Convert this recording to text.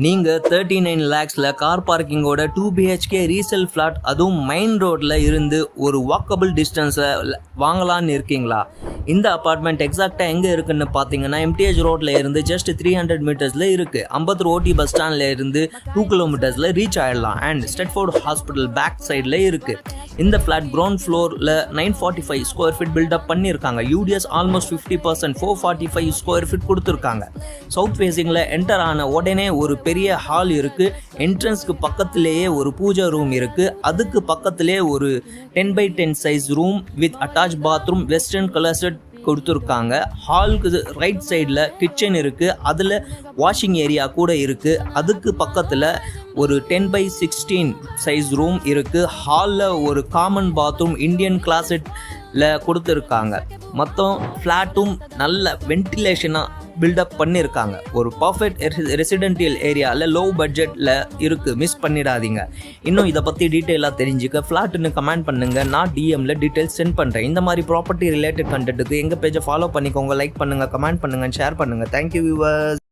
நீங்கள் 39 lakhsல car பார்க்கிங்கோட 2 BHK resale flat அதுவும் main ரோட்டில் இருந்து ஒரு வாக்கபிள் டிஸ்டன்ஸில் வாங்கலான்னு இருக்கீங்களா? இந்த அப்பார்ட்மெண்ட் எக்ஸாக்டாக எங்கே இருக்குன்னு பார்த்தீங்கன்னா MTH ரோட்டில் இருந்து ஜஸ்ட் 300 மீட்டர்ஸில் இருக்குது. அம்பத்தூர் OT பஸ் ஸ்டாண்டில் இருந்து 2 கிலோமீட்டர்ஸில் ரீச் ஆகிடலாம். அண்ட் ஸ்டெட்ஃபோர்ட் ஹாஸ்பிட்டல் பேக் சைடில் இருக்குது. இந்த ஃப்ளாட் கிரவுண்ட் ஃப்ளோரில் 945 ஸ்கொயர் ஃபீட் பில்டப் பண்ணியிருக்காங்க. UDS ஆல்மோஸ்ட் 50%, 445 ஸ்கொயர் ஃபீட் கொடுத்துருக்காங்க. சவுத் ஃபேஸிங்கில் என்டர் ஆன உடனே ஒரு பெரிய ஹால் இருக்குது. என்ட்ரன்ஸ்க்கு பக்கத்திலேயே ஒரு பூஜை ரூம் இருக்குது. அதுக்கு பக்கத்திலே ஒரு 10x10 size room with attach bathroom western colour set கொடுத்துருக்காங்க. ஹாலுக்கு ரைட் சைடில் கிச்சன் இருக்குது. அதில் வாஷிங் ஏரியா கூட இருக்குது. அதுக்கு பக்கத்தில் ஒரு 10x16 சைஸ் ரூம் இருக்குது. ஹாலில் ஒரு காமன் பாத்ரூம் இந்தியன் கிளாசெட்டில் கொடுத்துருக்காங்க. மொத்தம் ஃப்ளாட்டும் நல்ல வென்டிலேஷனாக பில்டப் பண்ணியிருக்காங்க. ஒரு பர்ஃபெக்ட் ரெசிடென்டியல் ஏரியாவில் லோ பட்ஜெட்டில் இருக்குது. மிஸ் பண்ணிடாதீங்க. இன்னும் இதை பற்றி டீட்டெயிலாக தெரிஞ்சுக்க ஃப்ளாட்டுன்னு கமெண்ட் பண்ணுங்கள். நான் டிஎம்மில் டீட்டெயில்ஸ் சென்ட் பண்ணுறேன். இந்த மாதிரி ப்ராப்பர்ட்டி ரிலேட்டட் கண்டென்ட்டுக்கு எங்கள் பேஜை ஃபாலோ பண்ணிக்கோங்க. லைக் பண்ணுங்கள், கமெண்ட் பண்ணுங்கள், ஷேர் பண்ணுங்கள். Thank you viewers.